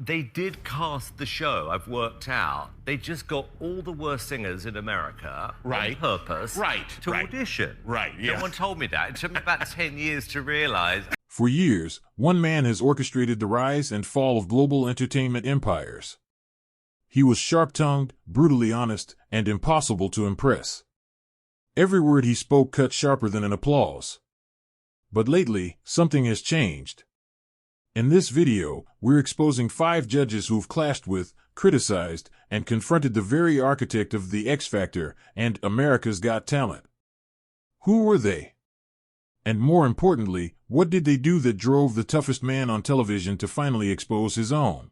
they did cast the show, I've worked out. They just got all the worst singers in America on purpose to audition. No one told me that. It took me about 10 years to realize. For years, one man has orchestrated the rise and fall of global entertainment empires. He was sharp-tongued, brutally honest, and impossible to impress. Every word he spoke cut sharper than an applause. But lately, something has changed. In this video, we're exposing 5 judges who've clashed with, criticized, and confronted the very architect of the X Factor and America's Got Talent. Who were they? And more importantly, what did they do that drove the toughest man on television to finally expose his own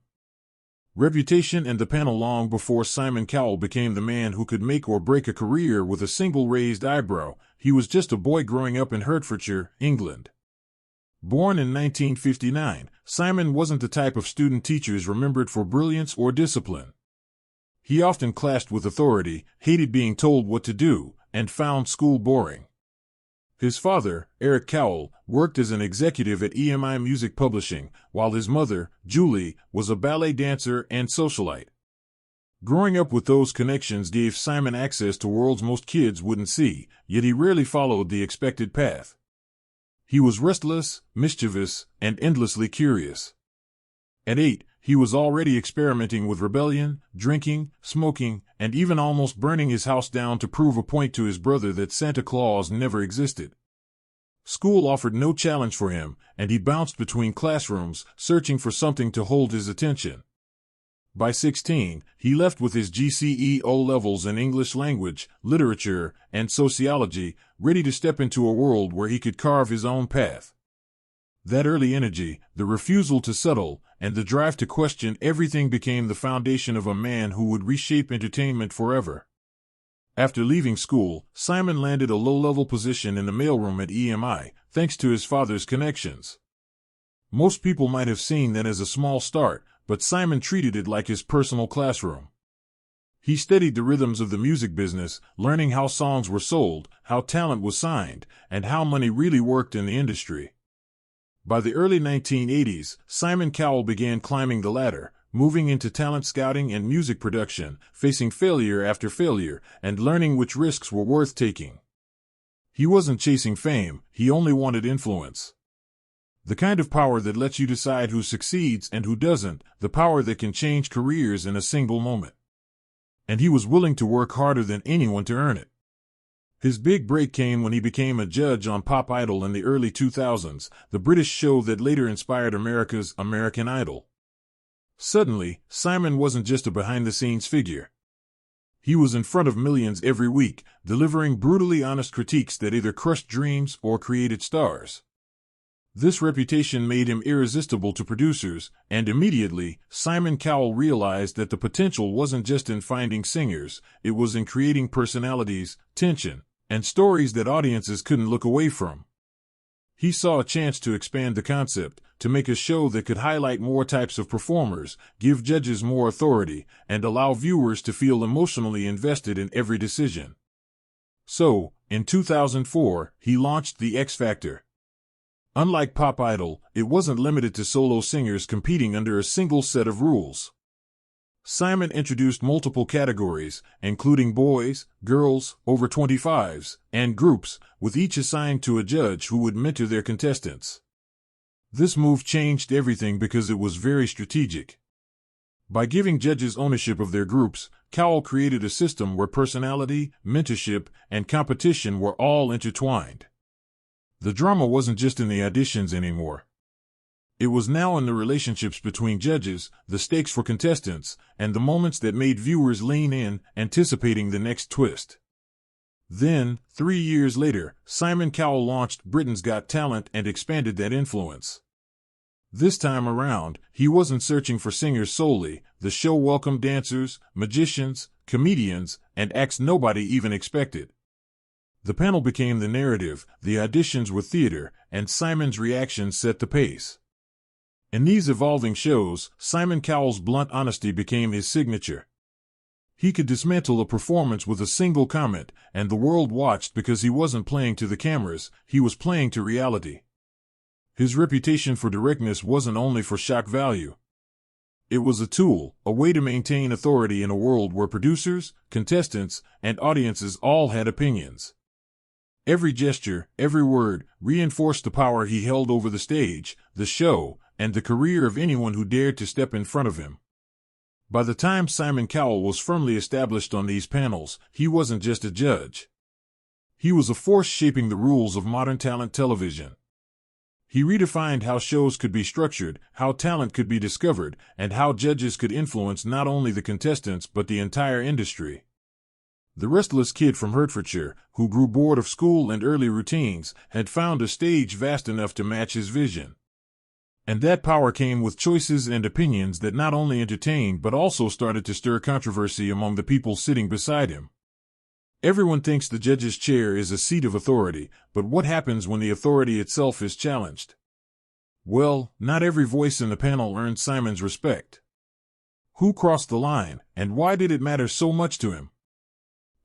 reputation and the panel? Long before Simon Cowell became the man who could make or break a career with a single raised eyebrow, he was just a boy growing up in Hertfordshire, England. Born in 1959, Simon wasn't the type of student teachers remembered for brilliance or discipline. He often clashed with authority, hated being told what to do, and found school boring. His father, Eric Cowell, worked as an executive at EMI Music Publishing, while his mother, Julie, was a ballet dancer and socialite. Growing up with those connections gave Simon access to worlds most kids wouldn't see, yet he rarely followed the expected path. He was restless, mischievous, and endlessly curious. At 8, he was already experimenting with rebellion, drinking, smoking, and even almost burning his house down to prove a point to his brother that Santa Claus never existed. School offered no challenge for him, and he bounced between classrooms, searching for something to hold his attention. By 16, he left with his GCE O-levels in English language, literature, and sociology, ready to step into a world where he could carve his own path. That early energy, the refusal to settle, and the drive to question everything became the foundation of a man who would reshape entertainment forever. After leaving school, Simon landed a low-level position in the mailroom at EMI, thanks to his father's connections. Most people might have seen that as a small start, but Simon treated it like his personal classroom. He studied the rhythms of the music business, learning how songs were sold, how talent was signed, and how money really worked in the industry. By the early 1980s, Simon Cowell began climbing the ladder, moving into talent scouting and music production, facing failure after failure, and learning which risks were worth taking. He wasn't chasing fame, he only wanted influence. The kind of power that lets you decide who succeeds and who doesn't, the power that can change careers in a single moment. And he was willing to work harder than anyone to earn it. His big break came when he became a judge on Pop Idol in the early 2000s, the British show that later inspired America's American Idol. Suddenly, Simon wasn't just a behind-the-scenes figure. He was in front of millions every week, delivering brutally honest critiques that either crushed dreams or created stars. This reputation made him irresistible to producers, and immediately, Simon Cowell realized that the potential wasn't just in finding singers, it was in creating personalities, tension, and stories that audiences couldn't look away from. He saw a chance to expand the concept, to make a show that could highlight more types of performers, give judges more authority, and allow viewers to feel emotionally invested in every decision. So, in 2004, he launched the X Factor. Unlike Pop Idol, it wasn't limited to solo singers competing under a single set of rules. Simon introduced multiple categories, including boys, girls, over 25s, and groups, with each assigned to a judge who would mentor their contestants. This move changed everything because it was very strategic. By giving judges ownership of their groups, Cowell created a system where personality, mentorship, and competition were all intertwined. The drama wasn't just in the auditions anymore. It was now in the relationships between judges, the stakes for contestants, and the moments that made viewers lean in, anticipating the next twist. Then, 3 years later, Simon Cowell launched Britain's Got Talent and expanded that influence. This time around, he wasn't searching for singers solely. The show welcomed dancers, magicians, comedians, and acts nobody even expected. The panel became the narrative, the auditions were theater, and Simon's reactions set the pace. In these evolving shows, Simon Cowell's blunt honesty became his signature. He could dismantle a performance with a single comment, and the world watched because he wasn't playing to the cameras, he was playing to reality. His reputation for directness wasn't only for shock value. It was a tool, a way to maintain authority in a world where producers, contestants, and audiences all had opinions. Every gesture, every word, reinforced the power he held over the stage, the show, and the career of anyone who dared to step in front of him. By the time Simon Cowell was firmly established on these panels, he wasn't just a judge. He was a force shaping the rules of modern talent television. He redefined how shows could be structured, how talent could be discovered, and how judges could influence not only the contestants but the entire industry. The restless kid from Herefordshire, who grew bored of school and early routines, had found a stage vast enough to match his vision. And that power came with choices and opinions that not only entertained but also started to stir controversy among the people sitting beside him. Everyone thinks the judge's chair is a seat of authority, but what happens when the authority itself is challenged? Well, not every voice in the panel earned Simon's respect. Who crossed the line, and why did it matter so much to him?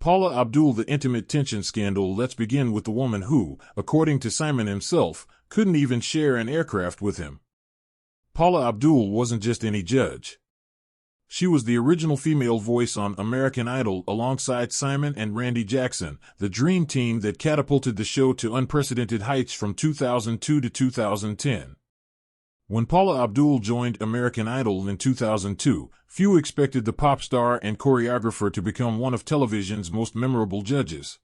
Paula Abdul, the intimate tension scandal. Let's begin with the woman who, according to Simon himself, couldn't even share an aircraft with him. Paula Abdul wasn't just any judge. She was the original female voice on American Idol alongside Simon and Randy Jackson, the dream team that catapulted the show to unprecedented heights from 2002 to 2010. When Paula Abdul joined American Idol in 2002, few expected the pop star and choreographer to become one of television's most memorable judges.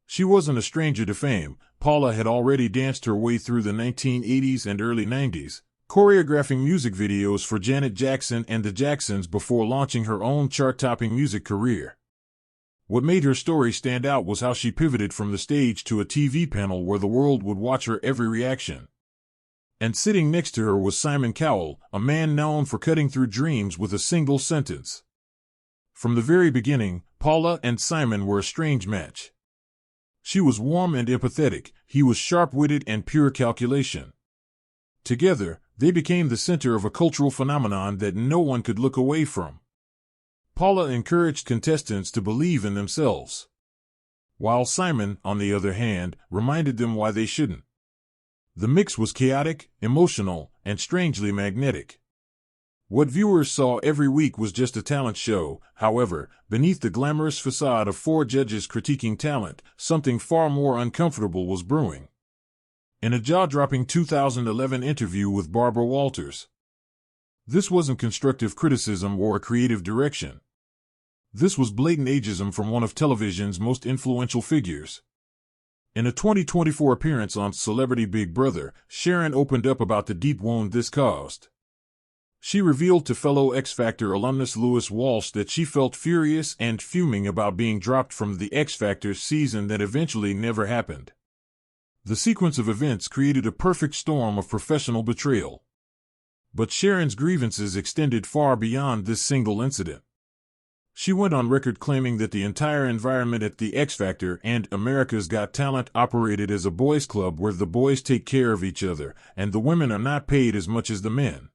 She wasn't a stranger to fame. Paula had already danced her way through the 1980s and early 90s, choreographing music videos for Janet Jackson and the Jacksons before launching her own chart-topping music career. What made her story stand out was how she pivoted from the stage to a TV panel where the world would watch her every reaction. And sitting next to her was Simon Cowell, a man known for cutting through dreams with a single sentence. From the very beginning, Paula and Simon were a strange match. She was warm and empathetic, he was sharp-witted and pure calculation. Together, they became the center of a cultural phenomenon that no one could look away from. Paula encouraged contestants to believe in themselves, while Simon, on the other hand, reminded them why they shouldn't. The mix was chaotic, emotional, and strangely magnetic. What viewers saw every week was just a talent show. However, beneath the glamorous facade of four judges critiquing talent, something far more uncomfortable was brewing. In a jaw-dropping 2011 interview with Barbara Walters, this wasn't constructive criticism or a creative direction. This was blatant ageism from one of television's most influential figures. In a 2024 appearance on Celebrity Big Brother, Sharon opened up about the deep wound this caused. She revealed to fellow X Factor alumnus Lewis Walsh that she felt furious and fuming about being dropped from the X Factor season that eventually never happened. The sequence of events created a perfect storm of professional betrayal. But Sharon's grievances extended far beyond this single incident. She went on record claiming that the entire environment at the X Factor and America's Got Talent operated as a boys' club where the boys take care of each other, and the women are not paid as much as the men.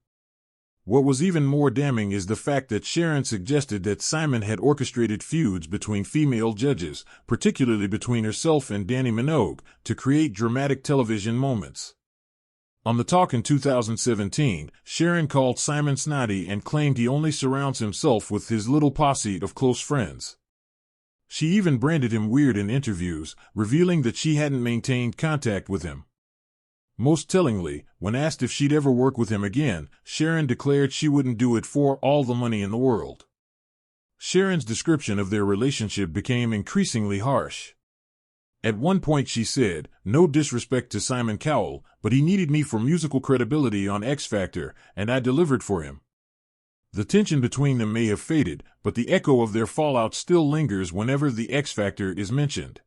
What was even more damning is the fact that Sharon suggested that Simon had orchestrated feuds between female judges, particularly between herself and Dani Minogue, to create dramatic television moments. On The Talk in 2017, Sharon called Simon snotty and claimed he only surrounds himself with his little posse of close friends. She even branded him weird in interviews, revealing that she hadn't maintained contact with him. Most tellingly, when asked if she'd ever work with him again, Sharon declared she wouldn't do it for all the money in the world. Sharon's description of their relationship became increasingly harsh. At one point she said, "No disrespect to Simon Cowell, but he needed me for musical credibility on X Factor, and I delivered for him." The tension between them may have faded, but the echo of their fallout still lingers whenever the X Factor is mentioned.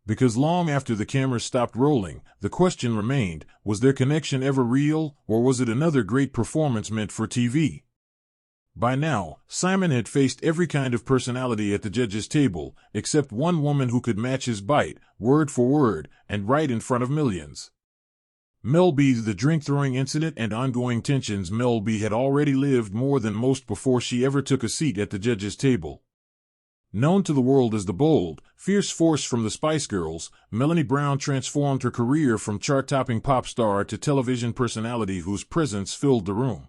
Because long after the cameras stopped rolling, the question remained, was their connection ever real, or was it another great performance meant for TV? By now, Simon had faced every kind of personality at the judges' table, except one woman who could match his bite, word for word, and right in front of millions. Mel B. The drink-throwing incident and ongoing tensions. Mel B. had already lived more than most before she ever took a seat at the judges' table. Known to the world as the bold, fierce force from the Spice Girls, Melanie Brown transformed her career from chart-topping pop star to television personality whose presence filled the room.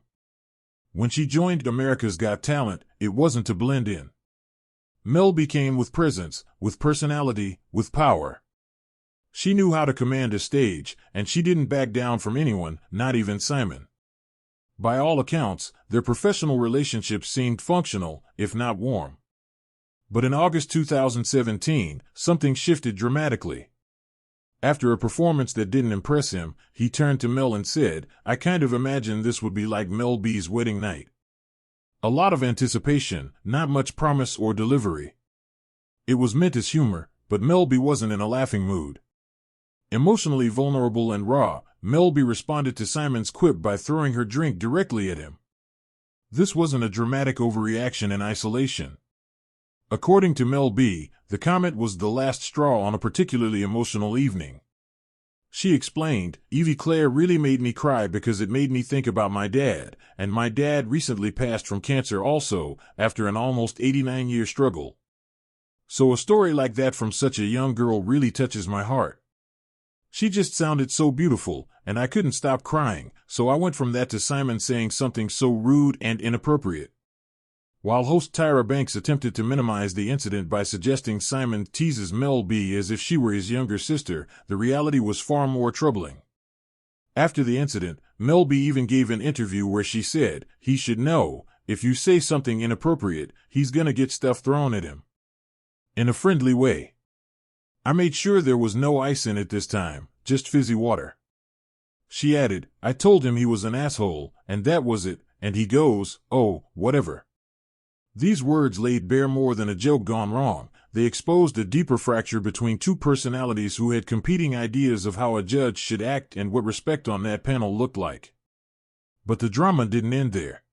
When she joined America's Got Talent, it wasn't to blend in. Mel B came with presence, with personality, with power. She knew how to command a stage, and she didn't back down from anyone, not even Simon. By all accounts, their professional relationship seemed functional, if not warm. But in August 2017, something shifted dramatically. After a performance that didn't impress him, he turned to Mel and said, "I kind of imagined this would be like Mel B's wedding night. A lot of anticipation, not much promise or delivery." It was meant as humor, but Mel B wasn't in a laughing mood. Emotionally vulnerable and raw, Mel B responded to Simon's quip by throwing her drink directly at him. This wasn't a dramatic overreaction in isolation. According to Mel B, the comment was the last straw on a particularly emotional evening. She explained, "Evie Claire really made me cry because it made me think about my dad, and my dad recently passed from cancer also, after an almost 89-year struggle. So a story like that from such a young girl really touches my heart. She just sounded so beautiful, and I couldn't stop crying, so I went from that to Simon saying something so rude and inappropriate." While host Tyra Banks attempted to minimize the incident by suggesting Simon teases Mel B as if she were his younger sister, the reality was far more troubling. After the incident, Mel B even gave an interview where she said, "He should know, if you say something inappropriate, he's gonna get stuff thrown at him." In a friendly way. "I made sure there was no ice in it this time, just fizzy water." She added, "I told him he was an asshole, and that was it, and he goes, oh, whatever." These words laid bare more than a joke gone wrong. They exposed a deeper fracture between two personalities who had competing ideas of how a judge should act and what respect on that panel looked like. But the drama didn't end there.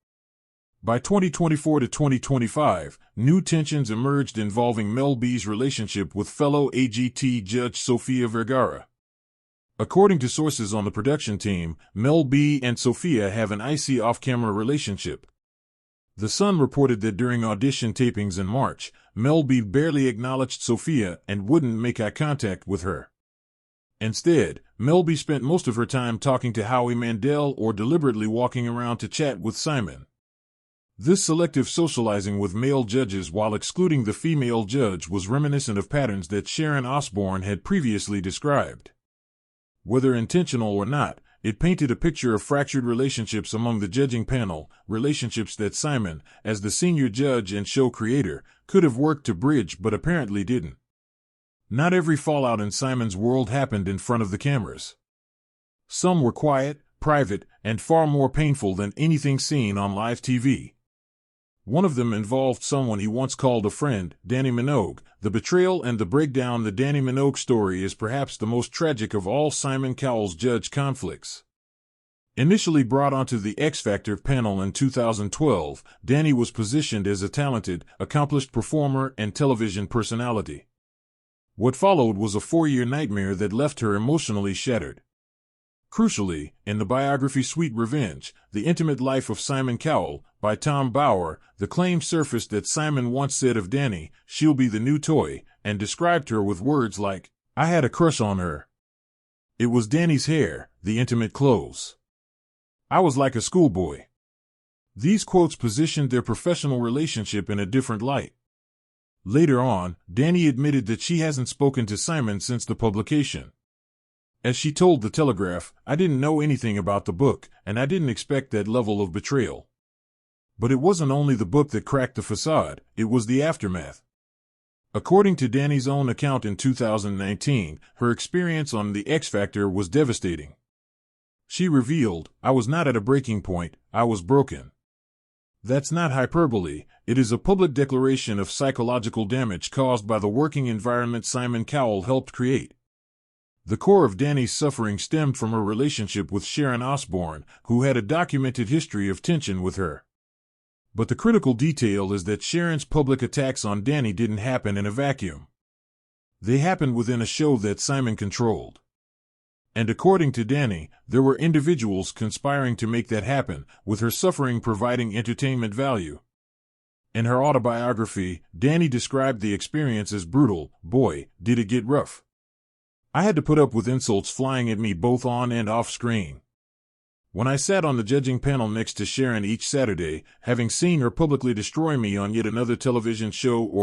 By 2024 to 2025, new tensions emerged involving Mel B's relationship with fellow AGT judge Sofia Vergara. According to sources on the production team, Mel B and Sofia have an icy off-camera relationship. The Sun reported that during audition tapings in March, Mel B barely acknowledged Sofia and wouldn't make eye contact with her. Instead, Mel B spent most of her time talking to Howie Mandel or deliberately walking around to chat with Simon. This selective socializing with male judges while excluding the female judge was reminiscent of patterns that Sharon Osbourne had previously described. Whether intentional or not, it painted a picture of fractured relationships among the judging panel, relationships that Simon, as the senior judge and show creator, could have worked to bridge but apparently didn't. Not every fallout in Simon's world happened in front of the cameras. Some were quiet, private, and far more painful than anything seen on live TV. One of them involved someone he once called a friend, Dani Minogue. The betrayal and the breakdown. The Dani Minogue story is perhaps the most tragic of all Simon Cowell's judge conflicts. Initially brought onto the X Factor panel in 2012, Dani was positioned as a talented, accomplished performer and television personality. What followed was a 4-year nightmare that left her emotionally shattered. Crucially, in the biography Sweet Revenge, The Intimate Life of Simon Cowell, by Tom Bauer, the claim surfaced that Simon once said of Dani, "She'll be the new toy," and described her with words like, "I had a crush on her. It was Dani's hair, the intimate clothes. I was like a schoolboy." These quotes positioned their professional relationship in a different light. Later on, Dani admitted that she hasn't spoken to Simon since the publication. As she told The Telegraph, "I didn't know anything about the book, and I didn't expect that level of betrayal." But it wasn't only the book that cracked the facade, it was the aftermath. According to Dani's own account in 2019, her experience on The X Factor was devastating. She revealed, "I was not at a breaking point, I was broken." That's not hyperbole, it is a public declaration of psychological damage caused by the working environment Simon Cowell helped create. The core of Dani's suffering stemmed from her relationship with Sharon Osbourne, who had a documented history of tension with her. But the critical detail is that Sharon's public attacks on Dani didn't happen in a vacuum. They happened within a show that Simon controlled. And according to Dani, there were individuals conspiring to make that happen, with her suffering providing entertainment value. In her autobiography, Dani described the experience as brutal. "Boy, did it get rough. I had to put up with insults flying at me both on and off screen. When I sat on the judging panel next to Sharon each Saturday, having seen her publicly destroy me on yet another television show or